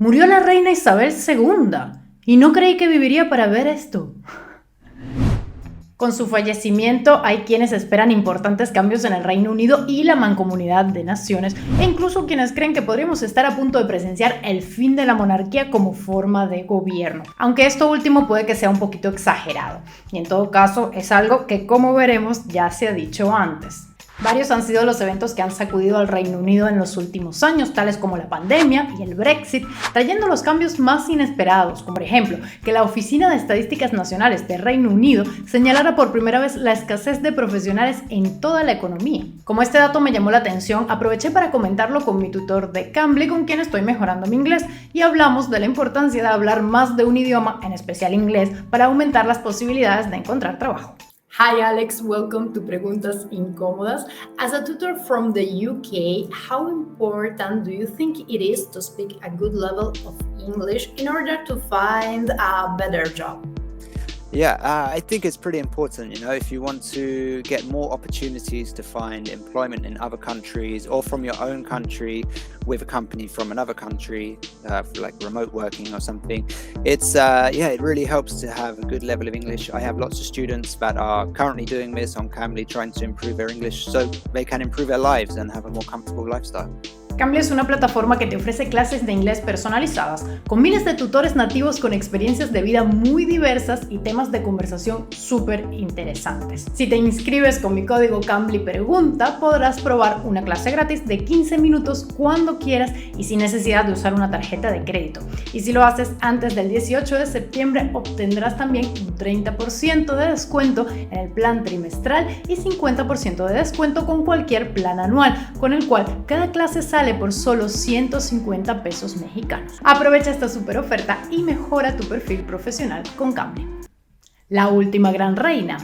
Murió la reina Isabel II y no creí que viviría para ver esto. Con su fallecimiento hay quienes esperan importantes cambios en el Reino Unido y la Mancomunidad de Naciones, e incluso quienes creen que podríamos estar a punto de presenciar el fin de la monarquía como forma de gobierno, aunque esto último puede que sea un poquito exagerado, y en todo caso es algo que, como veremos, ya se ha dicho antes. Varios han sido los eventos que han sacudido al Reino Unido en los últimos años, tales como la pandemia y el Brexit, trayendo los cambios más inesperados, como por ejemplo que la Oficina de Estadísticas Nacionales de Reino Unido señalara por primera vez la escasez de profesionales en toda la economía. Como este dato me llamó la atención, aproveché para comentarlo con mi tutor de Cambly, con quien estoy mejorando mi inglés, y hablamos de la importancia de hablar más de un idioma, en especial inglés, para aumentar las posibilidades de encontrar trabajo. Hi Alex, welcome to Preguntas Incómodas. As a tutor from the UK, how important do you think it is to speak a good level of English in order to find a better job? Yeah, I think it's pretty important, if you want to get more opportunities to find employment in other countries or from your own country with a company from another country, like remote working or something. It really helps to have a good level of English. I have lots of students that are currently doing this on Cambly, trying to improve their English so they can improve their lives and have a more comfortable lifestyle. Cambly es una plataforma que te ofrece clases de inglés personalizadas, con miles de tutores nativos con experiencias de vida muy diversas y temas de conversación súper interesantes. Si te inscribes con mi código Cambly Pregunta, podrás probar una clase gratis de 15 minutos cuando quieras y sin necesidad de usar una tarjeta de crédito. Y si lo haces antes del 18 de septiembre, obtendrás también un 30% de descuento en el plan trimestral y 50% de descuento con cualquier plan anual, con el cual cada clase sale por solo 150 pesos mexicanos. Aprovecha esta super oferta y mejora tu perfil profesional con Cambly. La última gran reina.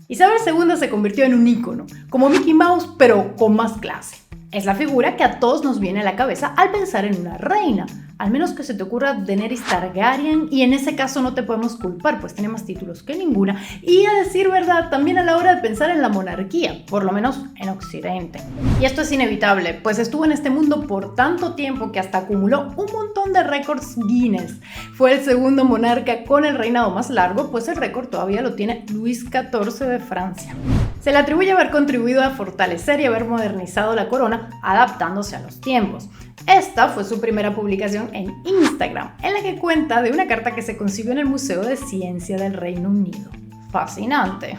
Isabel II se convirtió en un ícono, como Mickey Mouse, pero con más clase. Es la figura que a todos nos viene a la cabeza al pensar en una reina, al menos que se te ocurra Daenerys Targaryen, y en ese caso no te podemos culpar, pues tiene más títulos que ninguna, y a decir verdad, también a la hora de pensar en la monarquía, por lo menos en Occidente. Y esto es inevitable, pues estuvo en este mundo por tanto tiempo que hasta acumuló un montón de récords Guinness. Fue el segundo monarca con el reinado más largo, pues el récord todavía lo tiene Luis XIV de Francia. Se le atribuye haber contribuido a fortalecer y haber modernizado la corona, adaptándose a los tiempos. Esta fue su primera publicación en Instagram, en la que cuenta de una carta que se concibió en el Museo de Ciencia del Reino Unido. Fascinante.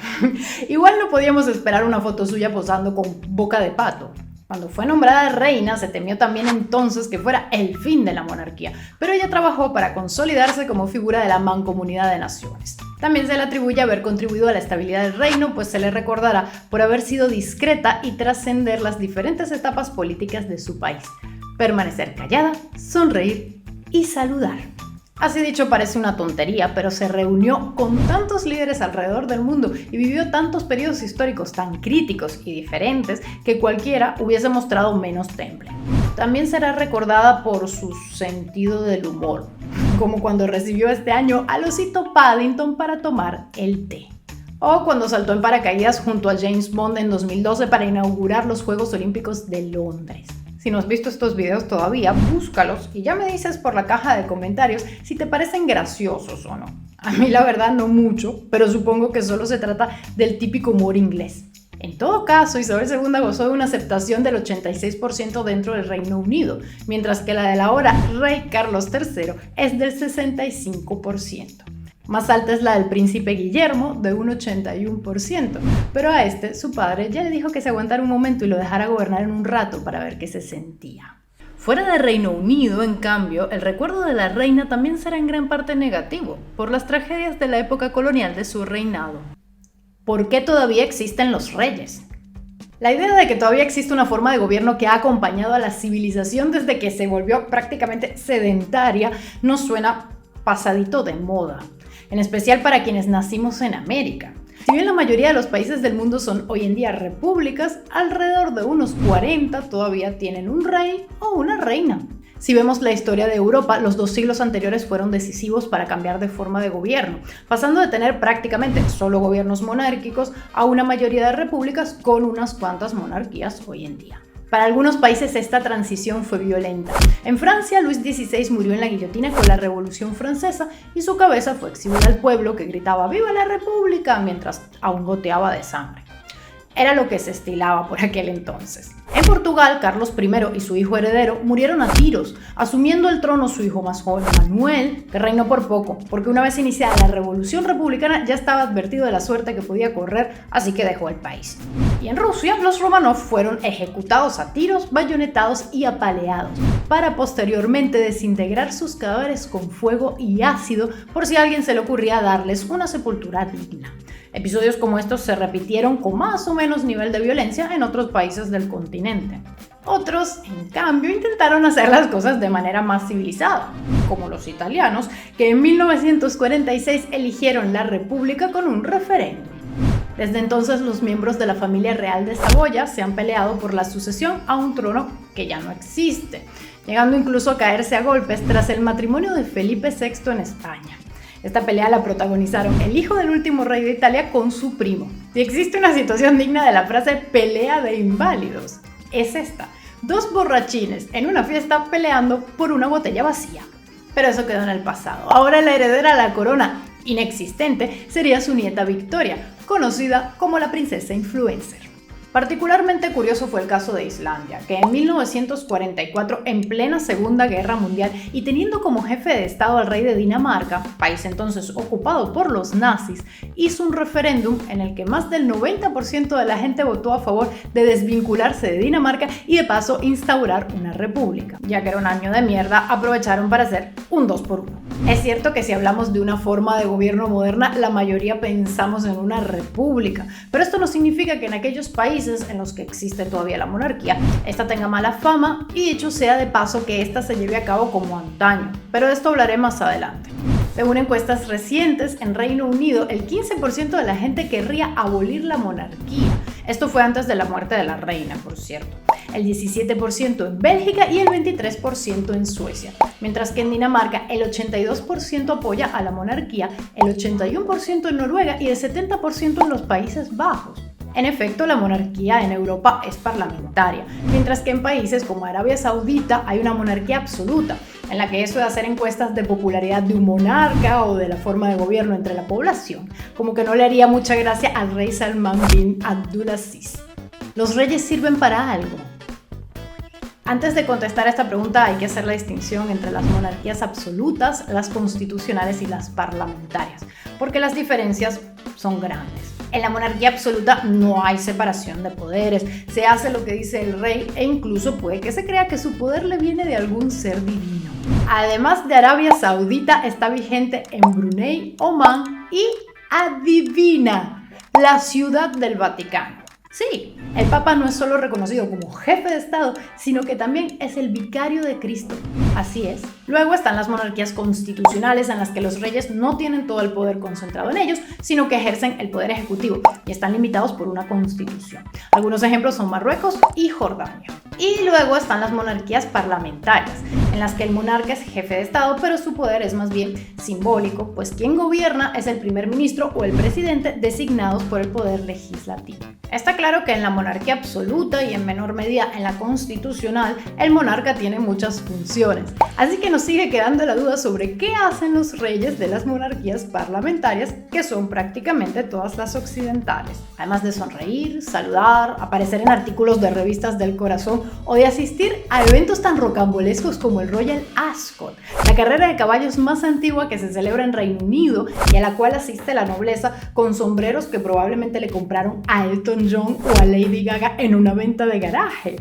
Igual no podíamos esperar una foto suya posando con boca de pato. Cuando fue nombrada reina, se temió también entonces que fuera el fin de la monarquía, pero ella trabajó para consolidarse como figura de la Mancomunidad de Naciones. También se le atribuye haber contribuido a la estabilidad del reino, pues se le recordará por haber sido discreta y trascender las diferentes etapas políticas de su país. Permanecer callada, sonreír y saludar. Así dicho parece una tontería, pero se reunió con tantos líderes alrededor del mundo y vivió tantos periodos históricos tan críticos y diferentes que cualquiera hubiese mostrado menos temple. También será recordada por su sentido del humor, como cuando recibió este año al osito Paddington para tomar el té. O cuando saltó en paracaídas junto a James Bond en 2012 para inaugurar los Juegos Olímpicos de Londres. Si no has visto estos videos todavía, búscalos y ya me dices por la caja de comentarios si te parecen graciosos o no. A mí la verdad no mucho, pero supongo que solo se trata del típico humor inglés. En todo caso, Isabel II gozó de una aceptación del 86% dentro del Reino Unido, mientras que la del ahora rey Carlos III es del 65%. Más alta es la del príncipe Guillermo, de un 81%, pero a este, su padre, ya le dijo que se aguantara un momento y lo dejara gobernar en un rato para ver qué se sentía. Fuera del Reino Unido, en cambio, el recuerdo de la reina también será en gran parte negativo, por las tragedias de la época colonial de su reinado. ¿Por qué todavía existen los reyes? La idea de que todavía existe una forma de gobierno que ha acompañado a la civilización desde que se volvió prácticamente sedentaria nos suena pasadito de moda, en especial para quienes nacimos en América. Si bien la mayoría de los países del mundo son hoy en día repúblicas, alrededor de unos 40 todavía tienen un rey o una reina. Si vemos la historia de Europa, los 2 siglos anteriores fueron decisivos para cambiar de forma de gobierno, pasando de tener prácticamente solo gobiernos monárquicos a una mayoría de repúblicas con unas cuantas monarquías hoy en día. Para algunos países esta transición fue violenta. En Francia, Luis XVI murió en la guillotina con la Revolución Francesa y su cabeza fue exhibida al pueblo que gritaba ¡Viva la República! Mientras aún goteaba de sangre. Era lo que se estilaba por aquel entonces. En Portugal, Carlos I y su hijo heredero murieron a tiros, asumiendo el trono su hijo más joven, Manuel, que reinó por poco, porque una vez iniciada la Revolución Republicana ya estaba advertido de la suerte que podía correr, así que dejó el país. Y en Rusia, los Romanov fueron ejecutados a tiros, bayonetados y apaleados, para posteriormente desintegrar sus cadáveres con fuego y ácido por si a alguien se le ocurría darles una sepultura digna. Episodios como estos se repitieron con más o menos nivel de violencia en otros países del continente. Otros, en cambio, intentaron hacer las cosas de manera más civilizada, como los italianos, que en 1946 eligieron la república con un referéndum. Desde entonces, los miembros de la familia real de Saboya se han peleado por la sucesión a un trono que ya no existe, llegando incluso a caerse a golpes tras el matrimonio de Felipe VI en España. Esta pelea la protagonizaron el hijo del último rey de Italia con su primo. Si existe una situación digna de la frase pelea de inválidos, es esta: dos borrachines en una fiesta peleando por una botella vacía. Pero eso quedó en el pasado. Ahora la heredera a la corona, inexistente, sería su nieta Victoria, conocida como la princesa influencer. Particularmente curioso fue el caso de Islandia, que en 1944, en plena Segunda Guerra Mundial y teniendo como jefe de Estado al rey de Dinamarca, país entonces ocupado por los nazis, hizo un referéndum en el que más del 90% de la gente votó a favor de desvincularse de Dinamarca y de paso instaurar una república. Ya que era un año de mierda, aprovecharon para hacer un 2 por 1. Es cierto que si hablamos de una forma de gobierno moderna, la mayoría pensamos en una república, pero esto no significa que en aquellos países en los que existe todavía la monarquía, esta tenga mala fama y dicho sea de paso que esta se lleve a cabo como antaño, pero de esto hablaré más adelante. Según encuestas recientes, en Reino Unido el 15% de la gente querría abolir la monarquía. Esto fue antes de la muerte de la reina, por cierto. El 17% en Bélgica y el 23% en Suecia, mientras que en Dinamarca el 82% apoya a la monarquía, el 81% en Noruega y el 70% en los Países Bajos. En efecto, la monarquía en Europa es parlamentaria, mientras que en países como Arabia Saudita hay una monarquía absoluta, en la que eso de hacer encuestas de popularidad de un monarca o de la forma de gobierno entre la población, como que no le haría mucha gracia al rey Salman bin Abdulaziz. ¿Los reyes sirven para algo? Antes de contestar a esta pregunta hay que hacer la distinción entre las monarquías absolutas, las constitucionales y las parlamentarias, porque las diferencias son grandes. En la monarquía absoluta no hay separación de poderes, se hace lo que dice el rey e incluso puede que se crea que su poder le viene de algún ser divino. Además de Arabia Saudita, está vigente en Brunei, Omán y, adivina, la Ciudad del Vaticano. Sí, el Papa no es solo reconocido como jefe de Estado, sino que también es el vicario de Cristo. Así es. Luego están las monarquías constitucionales, en las que los reyes no tienen todo el poder concentrado en ellos, sino que ejercen el poder ejecutivo y están limitados por una constitución. Algunos ejemplos son Marruecos y Jordania. Y luego están las monarquías parlamentarias, en las que el monarca es jefe de Estado, pero su poder es más bien simbólico, pues quien gobierna es el primer ministro o el presidente designados por el poder legislativo. Está claro que en la monarquía absoluta y en menor medida en la constitucional, el monarca tiene muchas funciones. Así que nos sigue quedando la duda sobre qué hacen los reyes de las monarquías parlamentarias, que son prácticamente todas las occidentales. Además de sonreír, saludar, aparecer en artículos de revistas del corazón o de asistir a eventos tan rocambolescos como el Royal Ascot, la carrera de caballos más antigua que se celebra en Reino Unido y a la cual asiste la nobleza con sombreros que probablemente le compraron a Elton John o a Lady Gaga en una venta de garaje.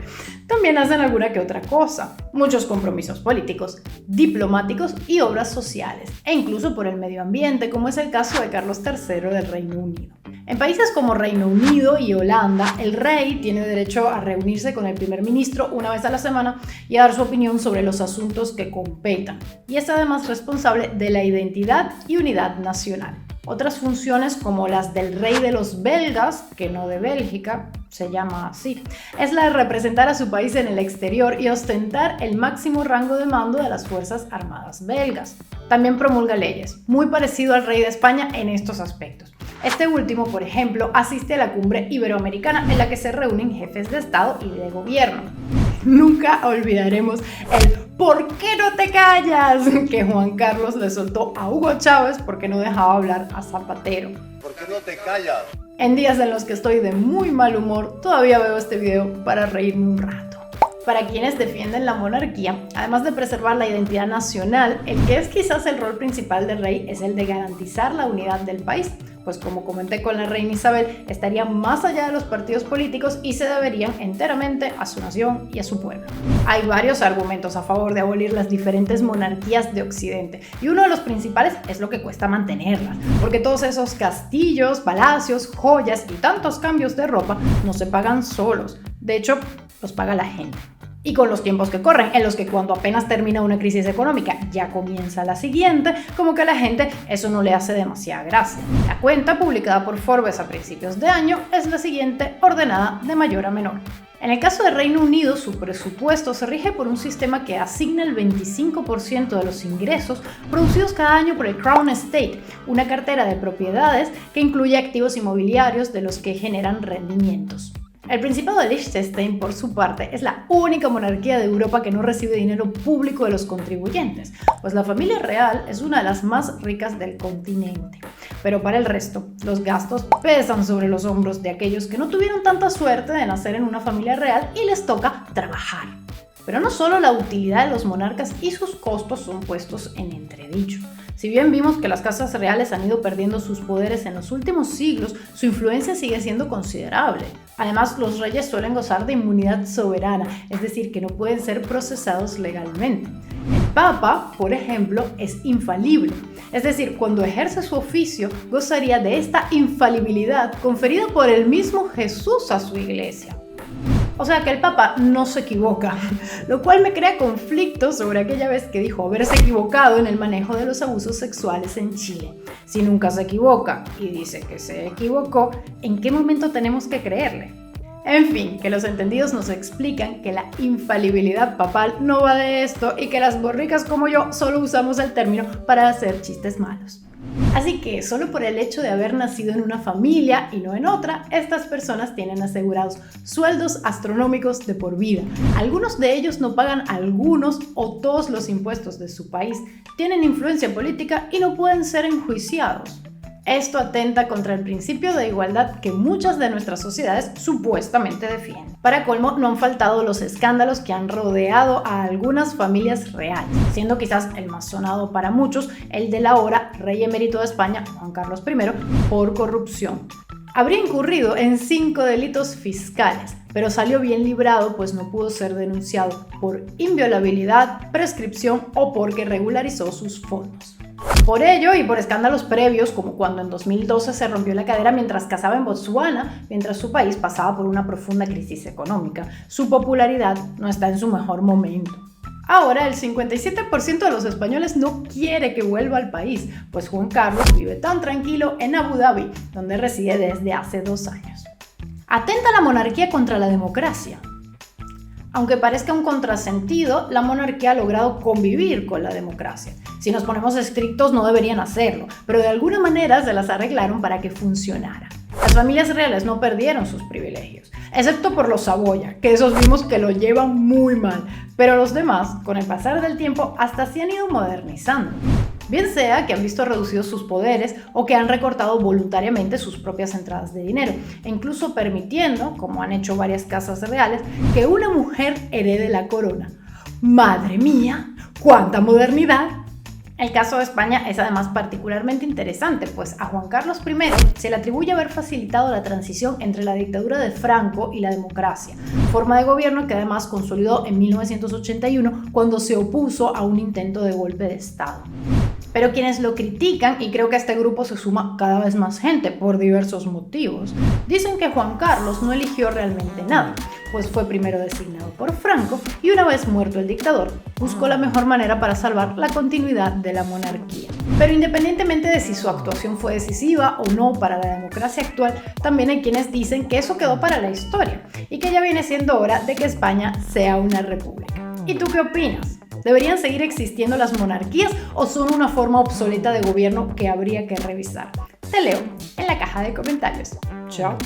También hacen alguna que otra cosa, muchos compromisos políticos, diplomáticos y obras sociales, e incluso por el medio ambiente, como es el caso de Carlos III del Reino Unido. En países como Reino Unido y Holanda, el rey tiene derecho a reunirse con el primer ministro una vez a la semana y a dar su opinión sobre los asuntos que competan, y es además responsable de la identidad y unidad nacional. Otras funciones, como las del rey de los belgas, que no de Bélgica, se llama así, es la de representar a su país en el exterior y ostentar el máximo rango de mando de las Fuerzas Armadas belgas. También promulga leyes, muy parecido al rey de España en estos aspectos. Este último, por ejemplo, asiste a la cumbre iberoamericana en la que se reúnen jefes de Estado y de gobierno. Nunca olvidaremos el ¿por qué no te callas? Que Juan Carlos le soltó a Hugo Chávez porque no dejaba hablar a Zapatero. ¿Por qué no te callas? En días en los que estoy de muy mal humor, todavía veo este video para reírme un rato. Para quienes defienden la monarquía, además de preservar la identidad nacional, el que es quizás el rol principal del rey es el de garantizar la unidad del país, pues como comenté con la reina Isabel, estaría más allá de los partidos políticos y se deberían enteramente a su nación y a su pueblo. Hay varios argumentos a favor de abolir las diferentes monarquías de Occidente, y uno de los principales es lo que cuesta mantenerlas, porque todos esos castillos, palacios, joyas y tantos cambios de ropa no se pagan solos, de hecho, los paga la gente. Y con los tiempos que corren, en los que cuando apenas termina una crisis económica ya comienza la siguiente, como que a la gente eso no le hace demasiada gracia. La cuenta publicada por Forbes a principios de año es la siguiente, ordenada de mayor a menor. En el caso del Reino Unido, su presupuesto se rige por un sistema que asigna el 25% de los ingresos producidos cada año por el Crown Estate, una cartera de propiedades que incluye activos inmobiliarios de los que generan rendimientos. El Principado de Liechtenstein, por su parte, es la única monarquía de Europa que no recibe dinero público de los contribuyentes, pues la familia real es una de las más ricas del continente. Pero para el resto, los gastos pesan sobre los hombros de aquellos que no tuvieron tanta suerte de nacer en una familia real y les toca trabajar. Pero no solo la utilidad de los monarcas y sus costos son puestos en entredicho. Si bien vimos que las casas reales han ido perdiendo sus poderes en los últimos siglos, su influencia sigue siendo considerable. Además, los reyes suelen gozar de inmunidad soberana, es decir, que no pueden ser procesados legalmente. El Papa, por ejemplo, es infalible, es decir, cuando ejerce su oficio, gozaría de esta infalibilidad conferida por el mismo Jesús a su iglesia. O sea que el Papa no se equivoca, lo cual me crea conflictos sobre aquella vez que dijo haberse equivocado en el manejo de los abusos sexuales en Chile. Si nunca se equivoca y dice que se equivocó, ¿en qué momento tenemos que creerle? En fin, que los entendidos nos explican que la infalibilidad papal no va de esto y que las borricas como yo solo usamos el término para hacer chistes malos. Así que solo por el hecho de haber nacido en una familia y no en otra, estas personas tienen asegurados sueldos astronómicos de por vida. Algunos de ellos no pagan algunos o todos los impuestos de su país, tienen influencia política y no pueden ser enjuiciados. Esto atenta contra el principio de igualdad que muchas de nuestras sociedades supuestamente defienden. Para colmo, no han faltado los escándalos que han rodeado a algunas familias reales, siendo quizás el más sonado para muchos el del ahora rey emérito de España, Juan Carlos I, por corrupción. Habría incurrido en 5 delitos fiscales, pero salió bien librado pues no pudo ser denunciado por inviolabilidad, prescripción o porque regularizó sus fondos. Por ello y por escándalos previos, como cuando en 2012 se rompió la cadera mientras cazaba en Botsuana, mientras su país pasaba por una profunda crisis económica, su popularidad no está en su mejor momento. Ahora, el 57% de los españoles no quiere que vuelva al país, pues Juan Carlos vive tan tranquilo en Abu Dhabi, donde reside desde hace 2 años. ¿Atenta la monarquía contra la democracia? Aunque parezca un contrasentido, la monarquía ha logrado convivir con la democracia. Si nos ponemos estrictos, no deberían hacerlo, pero de alguna manera se las arreglaron para que funcionara. Las familias reales no perdieron sus privilegios, excepto por los Saboya, que esos vimos que lo llevan muy mal, pero los demás, con el pasar del tiempo, hasta se han ido modernizando. Bien sea que han visto reducidos sus poderes o que han recortado voluntariamente sus propias entradas de dinero, e incluso permitiendo, como han hecho varias casas reales, que una mujer herede la corona. ¡Madre mía! ¡Cuánta modernidad! El caso de España es además particularmente interesante, pues a Juan Carlos I se le atribuye haber facilitado la transición entre la dictadura de Franco y la democracia, forma de gobierno que además consolidó en 1981 cuando se opuso a un intento de golpe de Estado. Pero quienes lo critican, y creo que a este grupo se suma cada vez más gente por diversos motivos, dicen que Juan Carlos no eligió realmente nada, pues fue primero designado por Franco y una vez muerto el dictador, buscó la mejor manera para salvar la continuidad de la monarquía. Pero independientemente de si su actuación fue decisiva o no para la democracia actual, también hay quienes dicen que eso quedó para la historia y que ya viene siendo hora de que España sea una república. ¿Y tú qué opinas? ¿Deberían seguir existiendo las monarquías o son una forma obsoleta de gobierno que habría que revisar? Te leo en la caja de comentarios. Chao.